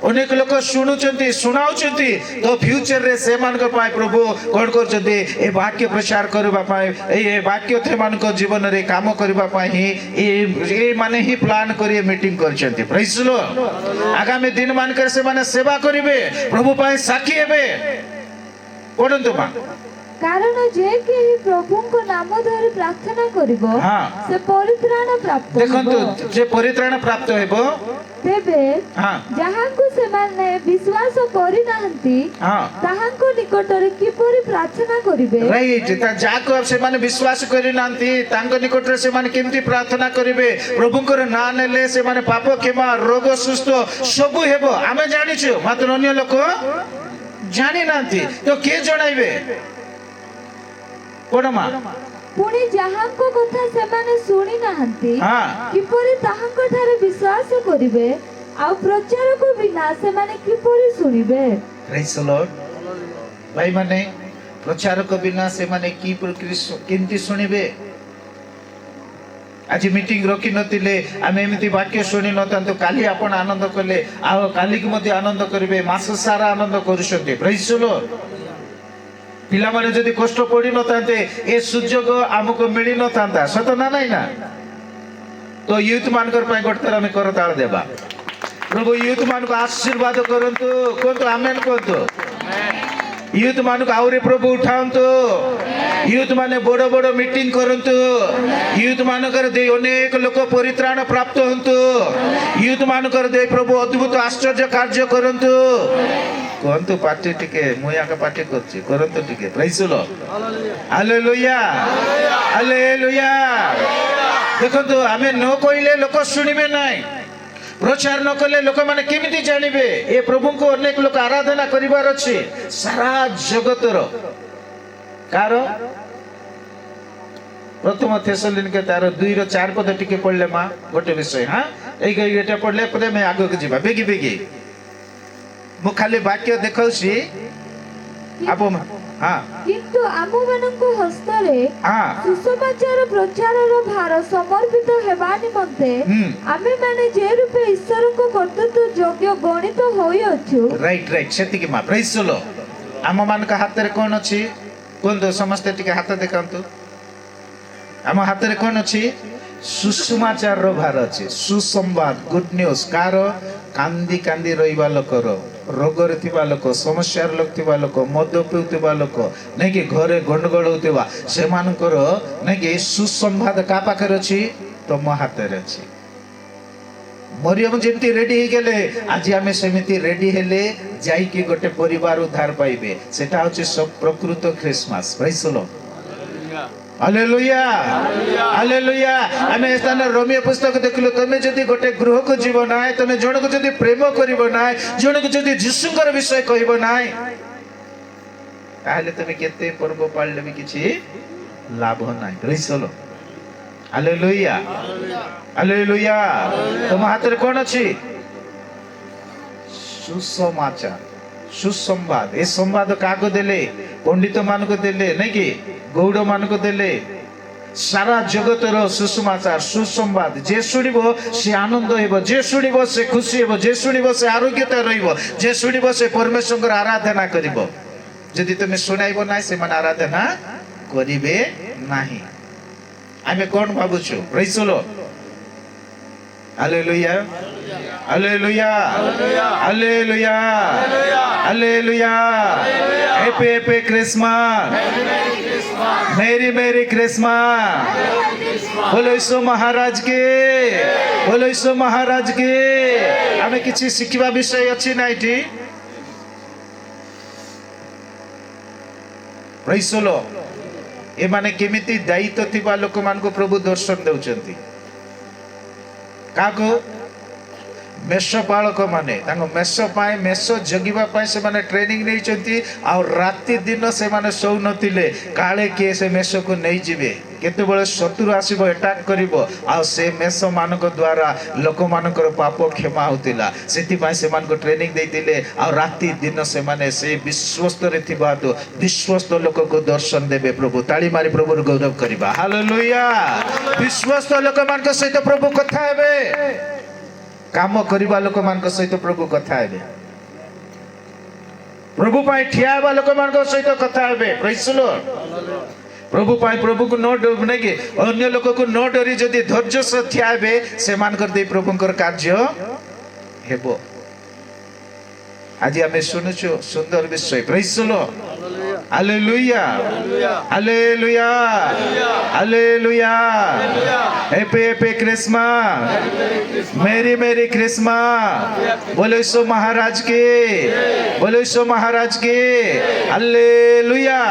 अनेक लोक शुणुचंती शुणाउचंती तो फ्यूचर रे से मान को पाए प्रभु कोन करचंती ए वाक्य प्रचार करबा पाए ए वाक्य थे मान को जीवन रे काम करबा पाए ही ए माने ही प्लान करी मीटिंग करचंती प्रेज द लॉर्ड आगामी दिन मान कर से माने सेवा करिवे प्रभु पाए साखी हेबे पढंतु मा कारण जे कि प्रभु को नाम धरि प्रार्थना करिवो हाँ। से परित्राण प्राप्त देखंतु जे परित्राण प्राप्त हेबो तेबे हाँ जहांको से माने विश्वास करि नाहंती हाँ ताहांको निकटरे किपरि प्रार्थना करिवे राइट ता जाको से माने विश्वास करि नांती तांको निकट रे से माने केमती प्रार्थना करिवे प्रभुकर ना नेले से माने पाप क्षमा रोग सुस्थ सब हेबो आमे जानिछु मात्र अन्य लोक जानि नांती तो के जणाइबे कोनमा पुणी जहांको कथा से माने सुनि नाहंती हाँ किपरि ताहांको ठारे विश्वास करिवे आ प्रचार को बिना से माने किपरि सुनिबे प्रेज द लॉर्ड भाई माने प्रचार को बिना से माने की केमती सुनिबे आज मीटिंग रखी नथिले आमे एमिति वाक्य सुनि नथांतो काली आपण आनंद कले आ काली के मध्ये आनंद करिवे मास सारा आनंद करूछन्ते प्रेज द लॉर्ड पिला माने जदि कष्ट पड़ी नथांते ए सुजोग हमको मिली नथांता सत ना नाही ना तो यूथ मानकर पय गोटतर आमे करताळ देबा प्रभु यूथ मान को आशीर्वाद करंतु कोंतो आमेन कोंतो यूथ मान को आउरी प्रभु उठांतु यूथ माने बड़ बड़ मीटिंग करंतु यूथ मान कर दे अनेक लोक परित्राण प्राप्त हंतु यूथ मान कर दे प्रभु अद्भुत आश्चर्य कार्य करंतु कोंतो पार्टी टिके मुया का पार्टी करछि करंतु टिके praise the lord hallelujah hallelujah देखो तो हमें न कइले लोक सुनिबे नाही प्रचार न कले लोक माने केमिति जानिबे ए प्रभु को अनेक लोक आराधना करिवार अछि सारा जगतर कार प्रथम थेसलोनिके तार 2 रो 4 पद टिके पढले मा गोटे विषय हां एटा पढले पदे मैं आगो के जीवा बेगी बेगी मु खाली वाक्य देखौसी आपो हां किंतु आमो माननको हस्तरे हां सुसमाचार प्रचारर भार समर्पित हेबा निमंते आमे माने जे रूपे ईश्वरको कर्तृत्व योग्य गणित होई अछु राइट राइट सेति के मा प्रेज द लॉर्ड आम मान का हाथ रे कोन अछि कोन दो समस्त टिके हाथ देखांतु आम हाथ रे कोन अछि सुसमाचार रो भार अछि सुसंवाद गुड न्यूज कार कांदी कांदी रहिबा लोकर रोग रे थिबा लोक समस्या रे लगथिबा लोक मद पिउथिबा लोक नै कि घरे गंडगोल होथिबा से मानकर नै कि सुसंवाद का पाखर अछि तम हाथ रे अछि मरियम जेमती रेडी हे गेले आज आमे सेमिति रेडी हेले जाई कि गोटे परिवार उद्धार पाइबे सेटा होछि सब प्रकृत Christmas praise the lord hallelujah hallelujah आमे स्थान रोमियो पुस्तक देखलो तमे जदी गोटे गृह को जीव नाय तमे जण को जदी प्रेम करिवो नाय जण को जदी जिसुकर विषय कहिवो नाय ताले तमे केते पर्व पाळले भी किछि लाभ नाय praise the lord hallelujah hallelujah तुम हाथ रे कोन अछि सुसमाचार सुसंवाद ए संवाद काको देले पंडित मान को देले नै कि गौड़ मान को देले सारा जगतर सुसमाचार सुसंवाद जे सुनिबो से आनंद हेबो जे सुनिबो से खुशी हेबो जे सुनिबो से आरोग्यता रहिबो जे सुनिबो से परमेश्वर आराधना करिबो जदि तुम सुनाइबो नै से मन आराधना करिबे नाही आमे कोन भाबुछु praise the lord hallelujah hallelujah hallelujah hallelujah happy happy Christmas merry merry Christmas बोलो यीशु महाराज के बोलो यीशु महाराज के आमे किछि सिखिबा विषय अछि नाइटी प्रेज द लॉर्ड ए माने केमिति दायित्व थिबा लोक मान को प्रभु दर्शन देउचंती काको मेष पालक माने तांको मेष पाए मेष जगिबा पाए से माने ट्रेनिंग नै चंती आ राति दिन से माने सौ नथिले काळे के से मेष को नै जिवे केते बळे शत्रु आसीबो अटैक करिवो आ से मेष मानको द्वारा लोक मानकर पाप क्षमा होतिला सेति पाए से मानको ट्रेनिंग दैतिले आ राति दिन से माने से विश्वस्त रे थिबा तो विश्वस्त लोक को दर्शन देबे प्रभु ताली मारी प्रभु गौरव करिबा हालेलुया विश्वस्त लोक मानको सहित प्रभु कथा हेबे काम करिबा लोक मानक सहित प्रभु कथा हेबे प्रभु पाई ठिया हेबा लोक मान सहित कथा हेबे प्रेज द लॉर्ड प्रभु पाई प्रभु को न डर नहीं कि अन्य लोक को न डरी जदि धैर्य सह ठिया हेबे से मानकर दे प्रभुंकर कार्य हेबो आज आमे सुनुछु सुंदर विषय praise the lord hallelujah hallelujah hallelujah happy happy Christmas merry merry Christmas बोलो सो महाराज के बोलो सो महाराज के हालेलुया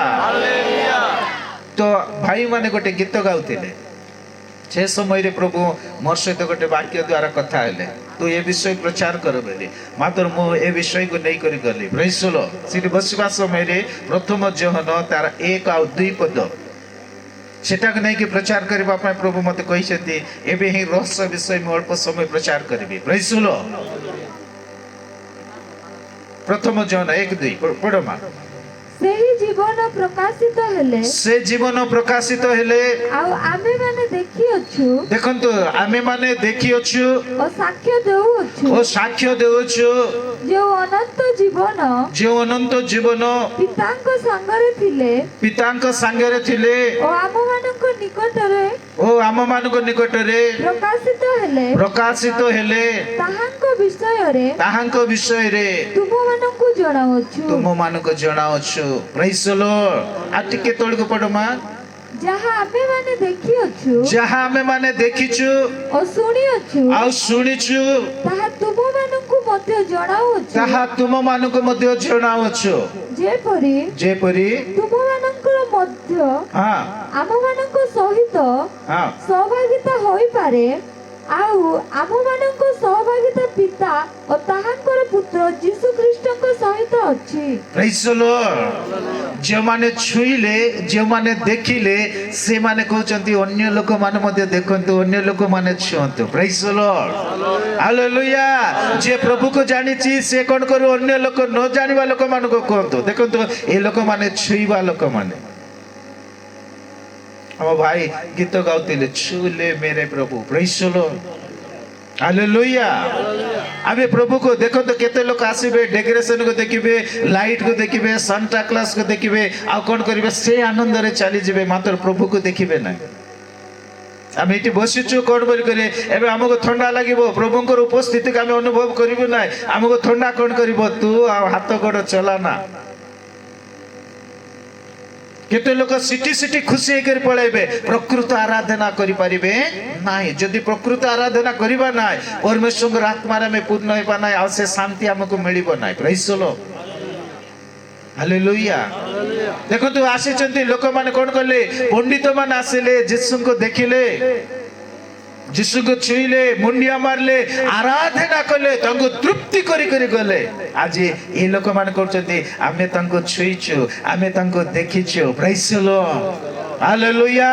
तो भाई माने गोटे गीत गाउथिले से समय रे प्रभु मोर सहित गोटे वाक्य द्वारा कथा हेले तू ए विषय प्रचार कर बोली मात्र मु ए विषय को नहीं करी गली प्रेज द लॉर्ड सिटी बसवा समय रे प्रथम जोहन तार 1 और 2 पद सेटा को नहीं कि प्रचार करबा पय प्रभु मते कहिसेती एबे ही रहस्य विषय में अल्प समय प्रचार करबी प्रेज द लॉर्ड प्रथम जोहन 1-2 पढमा ସେହି ଜୀବନ ପ୍ରକାଶିତ ହେଲେ से जीवन प्रकाशित हेले ଆଉ ଆମେ ମାନେ ଦେଖିଅଛୁ देखंतु आमे माने देखि अछु ଓ ସାକ୍ଷ୍ୟ ଦେଉଅଛୁ ओ साक्ष्य देउछु ଯେଉଁ ଅନନ୍ତ ଜୀବନ जे अनंत जीवन ପିତାଙ୍କ ସାଙ୍ଗରେ ଥିଲେ पिताଙ୍କ संगे थिले ଓ ଆମମାନଙ୍କ ନିକଟରେ ओ आम मानको निकटरे ପ୍ରକାଶିତ ହେଲେ प्रकाशित हेले ତାହାଙ୍କ ବିଷୟରେ ताहाଙ୍କ विषय रे ତୁମମାନଙ୍କୁ ଜଣାଉଅଛୁ तुम मानको जणाउछु प्रेज द लॉर्ड आ टिके तळको पडमा ଯାହା ଆମେ ମାନେ ଦେଖିଅଛୁ जहा आमे माने देखिछु ଓ ଶୁଣିଅଛୁ आ सुनिछु ତାହା ତୁମମାନଙ୍କୁ ମଧ୍ୟ ଜଣାଉଅଛୁ ताहा तुम मानको मध्ये जणाउछु ଯେପରି जेपरि ତୁମମାନଙ୍କର ମଧ୍ୟ हां ଆମମାନଙ୍କ ସହିତ हां ସହଭାଗିତା ହୋଇପାରେ ଆଉ ଆମମାନଙ୍କ ସହଭାଗିତା ପିତା ଓ ତାହାଙ୍କର ପୁତ୍ର ଯୀଶୁ ଖ୍ରୀଷ୍ଟଙ୍କ ସହିତ ଅଛି प्रेज द लॉर्ड जे माने छुइले जे माने देखिले से माने कहउचंती अन्य लोक माने मध्ये देखंतु अन्य लोक माने छुअंतु प्रेज द लॉर्ड हालेलुया जे प्रभु को जानिची से कोन करू अन्य लोक न जानिबा लोक मान को कहंतु देखंतु ए लोक माने छुइबा लोक माने हम भाई गीत गाउतिले छुले मेरे प्रभु प्रेज द लॉर्ड हालेलुया आबे प्रभु को देखो तो केते लोग आसीबे डेकोरेशन को देखिबे लाइट को देखिबे सांता क्लॉस को देखिबे आ कोन करिबे से आनंद रे चली जिबे मात्र प्रभु को देखिबे ना आमे इति बसिछु कोन बोल करे एबे हमको ठंडा लागिबो प्रभुंकर उपस्थिति के आमे अनुभव करिबो ना हमको ठंडा कोन करिबो तू आ हाथ गोड़ चला ना केते लोक सिटी सिटी खुशी कर पळेबे प्रकृत आराधना करि परिबे नाही जदि प्रकृत आराधना करिबा नाही परमेश्वर आत्मा रे में पूर्ण होइबा नाही आ से शांति हमको मिलिबो नाही प्रेज द लॉर्ड हालेलुया देखो तू आसी चंती लोक माने कोन करले पंडित मान आसिले यीशु को देखिले यीशु को छुईले मुंडिया मारले आराधना कले तंको तृप्ति करी करी गले आज ए लोक मान करचंती आमे तंको छुईछु आमे तंको देखिछु प्रेज द लॉर्ड हालेलुया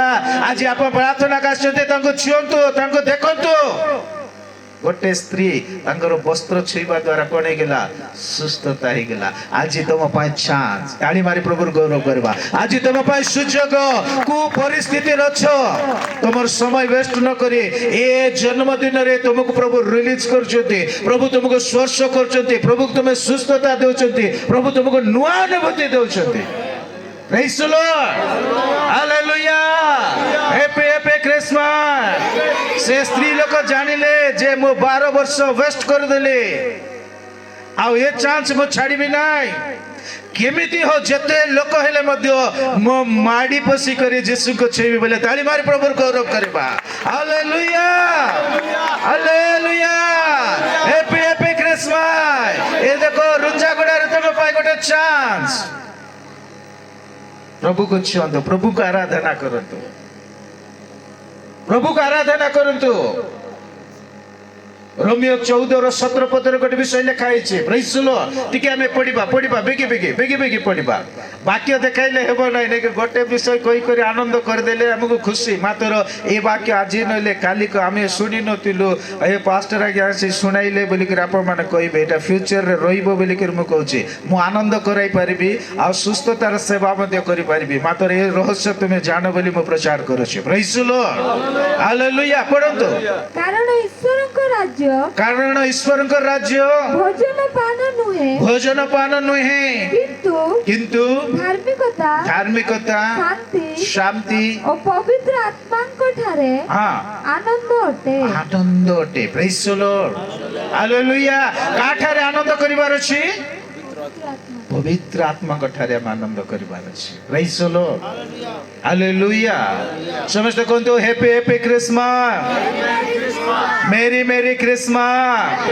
आज आप प्रार्थना करचंती तंको छुंतु तंको देखंतु गोटे स्त्री तांकर वस्त्र छुईबा द्वारा कोन हे गेला सुस्थता हे गेला आज तुम पाए चांस ताली मारी प्रभु गौरव करबा आज तुम पाए सुजोग को परिस्थिति रछो तुमर समय वेस्ट न करी ए जन्मदिन रे तुमको प्रभु रिलीज करछथि प्रभु तुमको स्पर्श करछथि प्रभु तुमे सुस्थता देउछथि प्रभु तुमको नुआ अनुभूति देउछथि praise the lord hallelujah happy happy Christmas से स्त्री लोक जानिले जे मो 12 वर्ष वेस्ट कर देले आ ए चांस मो छाड़ीबी नाही केमिति हो जते लोक हेले मध्य मो माडी पसी करी यीशु को छेबी बोले ताली मारी प्रभु गौरव करबा hallelujah hallelujah happy happy Christmas ए देखो रुंजागुड़ा रे तुम पाए गोटे चांस प्रभु को छुअंतु प्रभु को आराधना करंतु प्रभु को आराधना करंतु रोमियो 14:17 पदर गोटे विषय लिखा है प्रेज द लॉर्ड टिके हमें पढ़िबा पढ़िबा बेगी बेगी बेगी बेगी पढ़िबा वाक्य देखाइले हेबो नै नै गोटे विषय कहि करी आनंद कर देले हमको खुशी मात्र ए वाक्य आज नले काली को हमें सुनि नतिलु ए पास्टर आगे आसी सुनाइले बोली कर आप माने कहिबे एटा फ्यूचर रे रहिबो बोली कर मु कहूची मु आनंद कराई परिबी आ सुस्थतार सेवा मध्ये करि परिबी मात्र ए रहस्य तुमे जानो बोली मु प्रचार करूची प्रेज द लॉर्ड हालेलुया पढंतु कारण ईश्वरଙ୍କ राज्य कारण ईश्वर राज्य भोजन पान नुहे भोजन पान नुहे কিন্তু किंतु ଧାର୍ମିକତା धार्मिकता ଶାନ୍ତି शांति ଓ ପବିତ୍ର ଆତ୍ମାଙ୍କ ଠାରେ हाँ ଆନନ୍ଦ ଅଟେ। आनंद अटे प्रेज द लॉर्ड हालेलुया काठारे आनंद करिवार अछि पवित्र आत्मा कठारे हम आनंद करिवार अछि प्रेज द लॉर्ड हालेलुया समस्त कहतो happy happy Christmas merry merry Christmas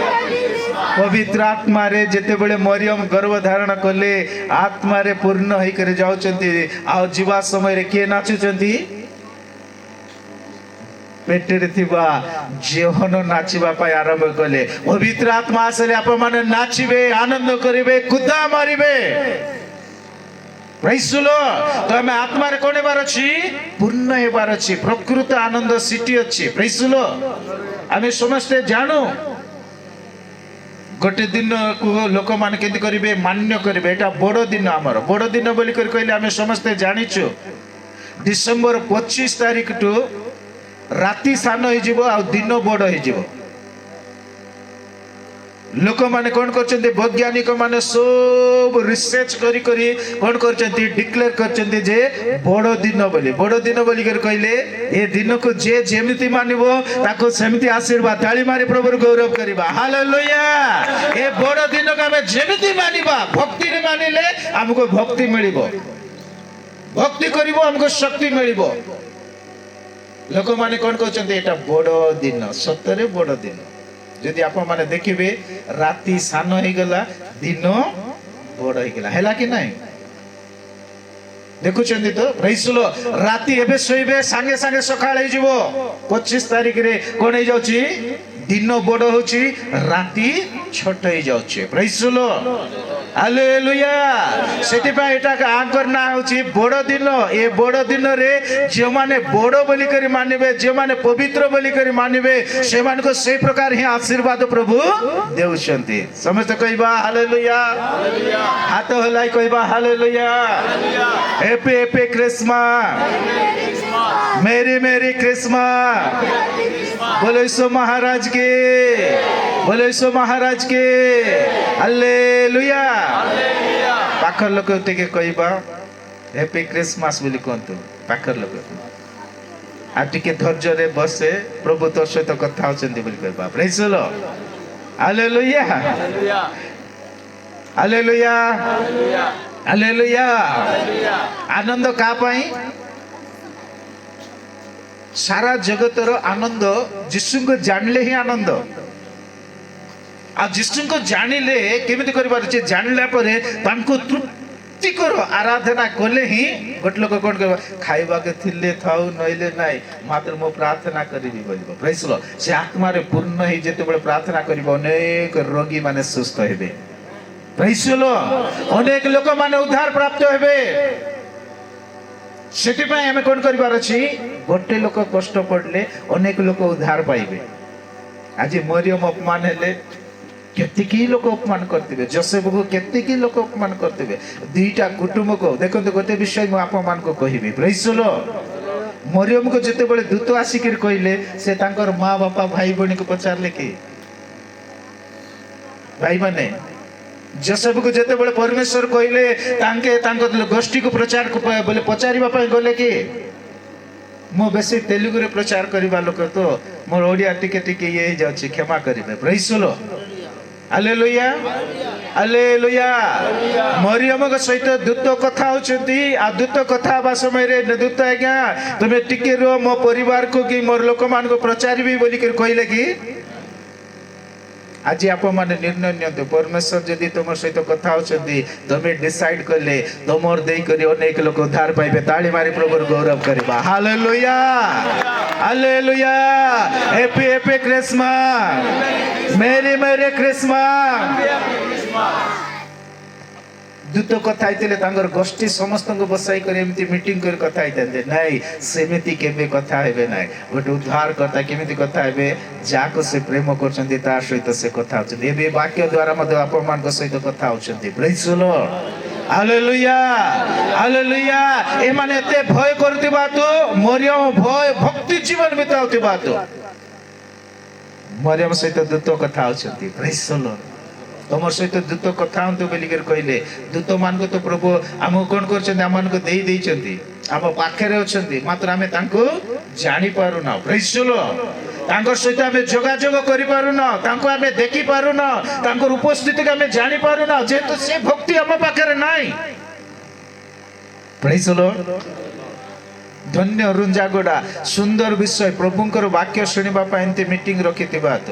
पवित्र आत्मा रे जेते बेले मरियम गर्भ धारण कले आत्मा रे पूर्ण होई करे जाउचंती आ जीवा समय रे के नाचुचंती पेटेरे थिबा जेहन नाचिबा पाई आरंभ कले पवित्र आत्मा आसले आप माने नाचिबे आनंद करिवे कुदा मारिबे प्रेज द लॉर्ड तो हमें आत्मा रे कोने बार अछि पूर्ण हेबार अछि प्रकृत आनंद सिटी अछि प्रेज द लॉर्ड हमें समस्त जानो गोटे दिन को लोक मान केंति करिवे मान्य करिवे एटा बड़ दिन हमर बड़ दिन बोली कर कहले हमें समस्त जानिछु डिसेंबर 25 तारिख टू राति सान हो जीवो आ दिन बड़ हो जीवो लोक माने कोन करचंती वैज्ञानिक माने सब रिसर्च करी करी कोन करचंती डिक्लेयर करचंती जे बड़ दिन बोली कर कहले ए दिन को जे जेमिति मानिबो ताको सेमिति आशीर्वाद ताली मारी प्रभु गौरव करिबा हालेलुया ए बड़ दिन को हमें जेमिति मानिबा भक्ति रे मानिले हमको भक्ति मिलिबो भक्ति करिबो हमको शक्ति मिलिबो लोक माने कोन कहचंती एटा बड़ दिन सतरे बड़ दिन जदि आप माने देखिबे राति सान हो गला दिन बड़ हो गला हैला कि नहीं देखुचंती तो प्रेज द लॉर्ड राति एबे सोइबे संगे संगे सकाळ हो जिवो 25 तारिख रे कोन हो जाउची दिन बड़ होची राति छोट हो जाउची प्रेज द लॉर्ड हालेलुया सेति पा एटा आंकर ना होची बड़ दिन ए बड़ दिन रे जे माने बड़ बोली करी मानिबे जे माने पवित्र बोली करी मानिबे से मान को से प्रकार ही आशीर्वाद प्रभु देउछंती समस्त कहबा हालेलुया हाथ हलाई कहबा hallelujah happy happy Christmas merry merry Christmas बोलो यीशु महाराज के बोलो यीशु महाराज के हालेलुया पाखर लोक टिके कहबा हैप्पी क्रिसमस बोली कहतु पाखर लोक आ टिके धैर्य रे बसे प्रभु तो सहित कथा होचंती बोली कहबा praise the lord hallelujah hallelujah hallelujah आनंद का पाई सारा जगतर आनंद यीशु को जानले ही आनंद आ यीशु को जानिले केमिति करबार छै जानला परे तांको तृप्ति करो आराधना कले ही गोट लोक कोन करबा खाइबा के थिले थाउ नइले नाही मात्र मो प्रार्थना करिबी बोलबो प्रेज द लॉर्ड से आत्मा रे पूर्ण ही जेते बळे प्रार्थना करिबो अनेक रोगी माने सुस्थ हेबे प्रेज द लॉर्ड अनेक लोक माने उद्धार प्राप्त हेबे सेति पय हमें कोन करबार अछि गोटे लोक कष्ट पड़ले अनेक लोक उद्धार पाइबे आज मरियम अपमान हेले केतिकी लोक अपमान करथिबे जोसेफ को केतिकी लोक अपमान करथिबे दुईटा कुटुंब को देखंतु गोटे विषय म आप मान को कहिबे प्रेज द लॉर्ड मरियम को जते बेले दूत आसिकिर कहिले से तांकर मां बापा भाई बणी को पचारले कि भाई माने जोसेफ को जते बेले परमेश्वर कहिले तांके गोष्ठी को प्रचार को बोले पचारिबा पय गले कि मो बेसी तेलुगु रे प्रचार करिबा लोक तो मोर ओडिया टिके टिके ये जाउची क्षमा करिबे praise the lord hallelujah hallelujah मरियम को सहित दूत कथा होचंती आ दूत कथा बा समय रे दूत आज्ञा तमे टिके रो मो परिवार को कि मोर लोक मान को प्रचारिबी बोली कर कहिले कि आज आप माने निर्णय नियंतु परमेश्वर जदि तुम सहित कथा होचंती तमे डिसाइड करले तमोर देई करी अनेक लोक उद्धार पाइबे ताली मारी प्रभु गौरव करबा hallelujah hallelujah happy happy Christmas merry merry Christmas दूत कथा आइतले तांगर गोष्ठी समस्त को बसाई कर एमती मीटिंग कर कथा आइतले नाही सेमिति केबे कथा हेबे नाही गोटे उद्धार करता केमिति कथा हेबे जाको से प्रेम करछन्ती तार सहित से कथा होचन्ती एबे वाक्य द्वारा मते अपमान को सहित कथा होचन्ती praise the lord hallelujah hallelujah ए माने एते भय करतिबा तो मरियम भय भक्ति जीवन बिताउतिबा तो मरियम सहित दूत कथा होचन्ती प्रेज द लॉर्ड ତମର ସହିତ ଦୂତ କଥା ହୁଅନ୍ତୁ ବୋଲିକରି କହିଲେ। ଦୂତ ମାନଙ୍କୁ ତ ପ୍ରଭୁ ଆମକୁ କଣ କରୁଛନ୍ତି, ଆମମାନଙ୍କୁ ଦେଇଛନ୍ତି, ଆମ ପାଖରେ ଅଛନ୍ତି, ମାତ୍ର ଆମେ ତାଙ୍କୁ ଜାଣିପାରୁନା। ପ୍ରେଜ୍ ଦ ଲର୍ଡ। ତାଙ୍କ ସହିତ ଆମେ ଯୋଗାଯୋଗ କରିପାରୁନା, ତାଙ୍କୁ ଆମେ ଦେଖିପାରୁନା, ତାଙ୍କର ଉପସ୍ଥିତିକୁ ଆମେ ଜାଣିପାରୁନା, ଯେହେତୁ ସେ ଭକ୍ତି ଆମ ପାଖରେ ନାହିଁ। ପ୍ରେଜ୍ ଦ ଲର୍ଡ। ଧନ୍ୟ ରୁଞ୍ଜାଗୋଡ଼ା ସୁନ୍ଦର ବିଷୟ ପ୍ରଭୁଙ୍କର ବାକ୍ୟ ଶୁଣିବା ପାଇଁ ଏମିତି ମିଟିଂ ରଖିଥିବା ତ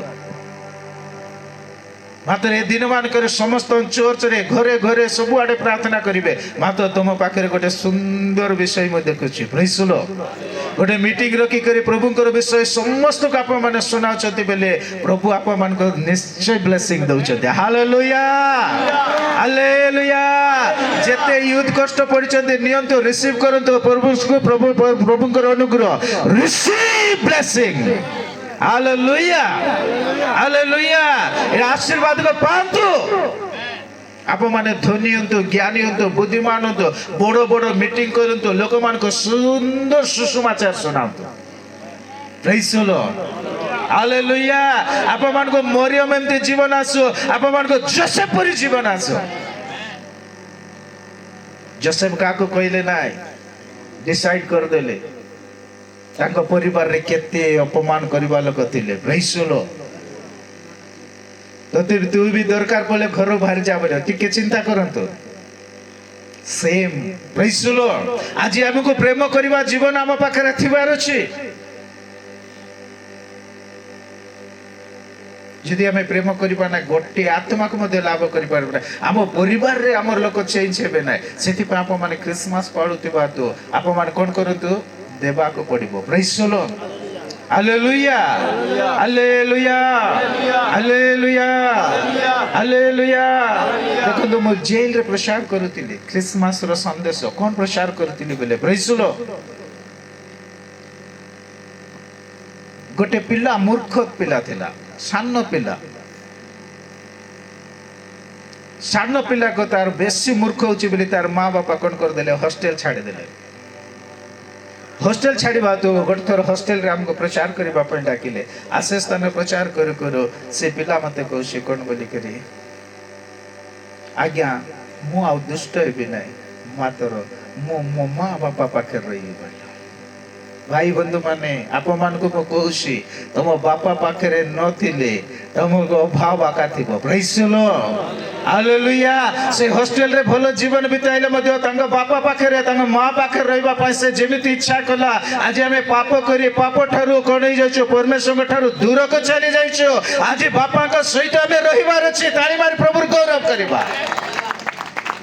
ମାତ୍ର ଏ ଦିନମାନଙ୍କରେ ସମସ୍ତ ଚର୍ଚ୍ଚରେ ଘରେ ଘରେ ସବୁଆଡ଼େ ପ୍ରାର୍ଥନା କରିବେ, ମାତ୍ର ତୁମ ପାଖରେ ଗୋଟେ ସୁନ୍ଦର ବିଷୟ ମୁଁ ଦେଖୁଛି। ପ୍ରେଜ୍ ଦ ଲର୍ଡ। ଗୋଟେ ମିଟିଂ ରଖିକରି ପ୍ରଭୁଙ୍କର ବିଷୟ ସମସ୍ତଙ୍କୁ ଆପଣମାନେ ଶୁଣାଉଛନ୍ତି ବେଲେ ପ୍ରଭୁ ଆପଣମାନଙ୍କୁ ନିଶ୍ଚୟ ବ୍ଲେସିଂ ଦେଉଛନ୍ତି। Hallelujah hallelujah. ଯେତେ ୟୁଥ୍ କଷ୍ଟ ପଡ଼ିଛନ୍ତି ନିଅନ୍ତୁ, ରିସିଭ୍ କରନ୍ତୁ ପ୍ରଭୁଙ୍କର ଅନୁଗ୍ରହ। Receive blessing. Hallelujah hallelujah. ଏ ଆଶୀର୍ବାଦକୁ ପାଆନ୍ତୁ। ଆପଣମାନେ ଧନୀ ହୁଅନ୍ତୁ, ଜ୍ଞାନୀ ହୁଅନ୍ତୁ, ବୁଦ୍ଧିମାନ ହୁଅନ୍ତୁ, ବଡ଼ ବଡ଼ ମିଟିଂ କରନ୍ତୁ, ଲୋକମାନଙ୍କୁ ସୁନ୍ଦର ସୁସମାଚାର ଶୁଣାନ୍ତୁ। ପ୍ରେଜ୍ ଦ ଲର୍ଡ। ହାଲେଲୁୟା। ଆପଣମାନଙ୍କୁ ମରିୟମ ଏମିତି ଜୀବନ ଆସୁ, ଆପଣମାନଙ୍କୁ ଯୋସେଫ ପରି ଜୀବନ ଆସୁ। ଯୋସେଫ କାହାକୁ କହିଲେ ନାହିଁ, ଡିସାଇଡ୍ କରିଦେଲେ। ତାଙ୍କ ପରିବାରରେ କେତେ ଅପମାନ କରିବା ଲୋକ ଥିଲେ। ପ୍ରେଜ୍ ଦ ଲର୍ଡ। ତୁ ବି ଦରକାର ପଡ଼ିଲେ ଘର ବାହାରି ଯାବରେ ଟିକେ ଚିନ୍ତା କରନ୍ତୁ। ସେମ୍। ପ୍ରେଜ୍ ଦ ଲର୍ଡ। ଆଜି ଆମକୁ ପ୍ରେମ କରିବା ଜୀବନ ଆମ ପାଖରେ ଥିବାର ଅଛି। ଯଦି ଆମେ ପ୍ରେମ କରିବା ନା, ଗୋଟିଏ ଆତ୍ମାକୁ ମଧ୍ୟ ଲାଭ କରିପାରିବା ନାହିଁ। ଆମ ପରିବାରରେ ଆମର ଲୋକ ଚେଞ୍ଜ ହେବେ ନାହିଁ। ସେଥିପାଇଁ ଆପଣମାନେ ଖ୍ରୀଷ୍ଟମାସ ପାଳୁଥିବା ତ ଆପଣମାନେ କ'ଣ କରନ୍ତୁ, ଦେବାକୁ ପଡ଼ିବ। Praise the lord. Hallelujah hallelujah hallelujah hallelujah. ଦେଖନ୍ତୁ, ମୁଁ ଜେଲରେ ପ୍ରଚାର କରୁଥିଲି ଖ୍ରୀଷ୍ଟମାସର ସନ୍ଦେଶ। କ'ଣ ପ୍ରଚାର କରୁଥିଲି ବୋଲେ, ପ୍ରେଜ୍ ଦ ଲର୍ଡ। ଗୋଟେ ପିଲା, ମୂର୍ଖ ପିଲା ଥିଲା, ସାନ ପିଲାକୁ ତାର ବେଶୀ ମୂର୍ଖ ହଉଛି ବୋଲି ତାର ମା ବାପା କ'ଣ କରିଦେଲେ, ହଷ୍ଟେଲ ଛାଡ଼ିଦେଲେ। ହଷ୍ଟେଲ ଛାଡ଼ିବା ତ ଗୋଟେ ଥର ହଷ୍ଟେଲରେ ଆମକୁ ପ୍ରଚାର କରିବା ପାଇଁ ଡାକିଲେ। ଆଶେ ସ୍ଥାନରେ ପ୍ରଚାର କରୁ କରୁ ସେ ପିଲା ମୋତେ କହୁଛି କ'ଣ ବୋଲିକରି, ଆଜ୍ଞା ମୁଁ ଆଉ ଦୁଷ୍ଟ ହେବି ନାହିଁ, ମାତ୍ର ମୁଁ ମୋ ମା ବାପା ପାଖରେ ରହିବି। ଭାଇ ବନ୍ଧୁ ମାନେ, ଆପଣମାନଙ୍କୁ ମୁଁ କହୁଛି, ତମ ବାପା ପାଖରେ ନଥିଲେ ତମକୁ ଅଭାବ ଆକା ଥିବ। ପ୍ରେଜ୍ ଦ ଲର୍ଡ। ହାଲେଲୁୟା। ସେ ହଷ୍ଟେଲରେ ଭଲ ଜୀବନ ବିତାଇଲେ ମଧ୍ୟ ତାଙ୍କ ବାପା ପାଖରେ, ତାଙ୍କ ମା ପାଖରେ ରହିବା ପାଇଁ ସେ ଯେମିତି ଇଚ୍ଛା କଲା। ଆଜି ଆମେ ପାପ କରି ପାପ ଠାରୁ କ'ଣ ହେଇଯାଉଛୁ, ପରମେଶ୍ୱରଙ୍କ ଠାରୁ ଦୂରକୁ ଚାଲି ଯାଇଛୁ। ଆଜି ବାପାଙ୍କ ସହିତ ଆମେ ରହିବାର ଅଛି। ତାଳି ମାରି ପ୍ରଭୁର ଗୌରବ କରିବା।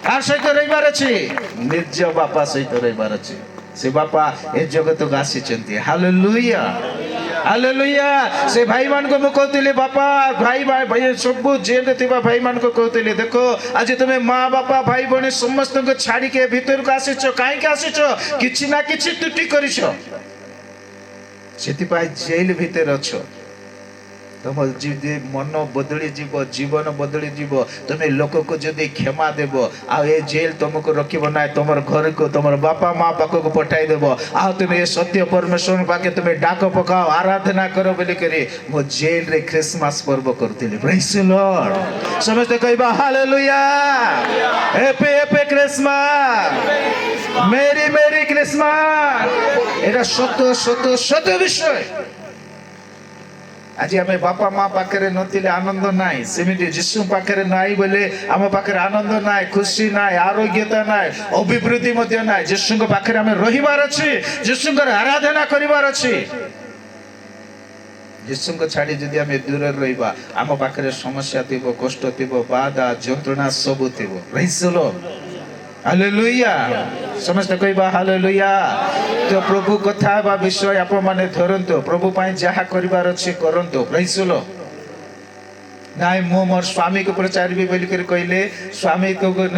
କାହାର ସହିତ ରହିବାର ଅଛି? ନିଜ ବାପା ସହିତ ରହିବାର ଅଛି। ସେ ବାପା ଏ ଜଗତକୁ ଆସିଛନ୍ତି। Hallelujah hallelujah. ସେ ଭାଇମାନଙ୍କୁ ମୁଁ କହୁଥିଲି, ବାପା ଭାଇ ସବୁ ଜେଲରେ ଥିବା ଭାଇମାନଙ୍କୁ କହୁଥିଲି, ଦେଖ ଆଜି ତୁମେ ମା ବାପା ଭାଇ ଭଉଣୀ ସମସ୍ତଙ୍କୁ ଛାଡ଼ିକି ଭିତରକୁ ଆସିଛ। କାହିଁକି ଆସିଛ? କିଛି ନା କିଛି ତ୍ରୁଟି କରିଛ, ସେଥିପାଇଁ ଜେଲ ଭିତରେ ଅଛ। ତମ ମନ ବଦଳି ଯିବ, ଜୀବନ ବଦଳି ଯିବ। ତୁମେ ଲୋକକୁ ଯଦି କ୍ଷମା ଦେବ, ଆଉ ଏ ଜେଲ ତମକୁ ରଖିବ ନାହିଁ, ତମର ଘରକୁ ତମର ବାପା ମା ପାଖକୁ ପଠାଇ ଦେବ। ଆଉ ତୁମେ ଏ ସତ୍ୟ ପରମେଶ୍ୱର ପାଖେ ତୁମେ ଡାକ ପକାଅ, ଆରାଧନା କର ବୋଲିକରି ମୁଁ ଜେଲରେ ଖ୍ରୀଷ୍ଟମାସ ପର୍ବ କରୁଥିଲି। ପ୍ରେଜ୍ ଦ ଲର୍ଡ। ସମସ୍ତେ କହିବା ହାଲେଲୁୟା। ହେପି ହେପି ଖ୍ରୀଷ୍ଟମାସ, ମେରି ମେରି ଖ୍ରୀଷ୍ଟମାସ। এটা সত্য সত্য সত্য বিষয়। আজ আমি বাপা মা পাখে নথিলে আনন্দ নাই, সেমিতি যিশু পাখে নাই বলে আম পাখে আনন্দ নাই, খুশি নাই, আরোগ্যতা নাই, অভিবৃদ্ধি মধ্যে নাই। যিশুঙ্ক পাখে আমি রহিবার আছে, যিশুঙ্কর আরাধনা করিবার আছে। যিশুঙ্ক ছাড়ি যদি আমি দূরে রহিবা, আম পাখে সমস্যা থিব, কষ্ট থিব, বাধা যন্ত্রণা সবু থিব। Praise the lord. হালেলুয়া। ସମସ୍ତେ କହିବା ହାଲେଲୁୟା। ତ ପ୍ରଭୁ କଥା ହେବା ବିଷୟ ଆପଣମାନେ ଧରନ୍ତୁ, ପ୍ରଭୁ ପାଇଁ ଯାହା କରିବାର ଅଛି କରନ୍ତୁ। ପ୍ରେଇଜ୍ ଦ ଲର୍ଡ। ନାଇଁ ମୁଁ ମୋର ସ୍ୱାମୀକୁ ପଚାରିବି ବୋଲିକରି କହିଲେ ସ୍ୱାମୀ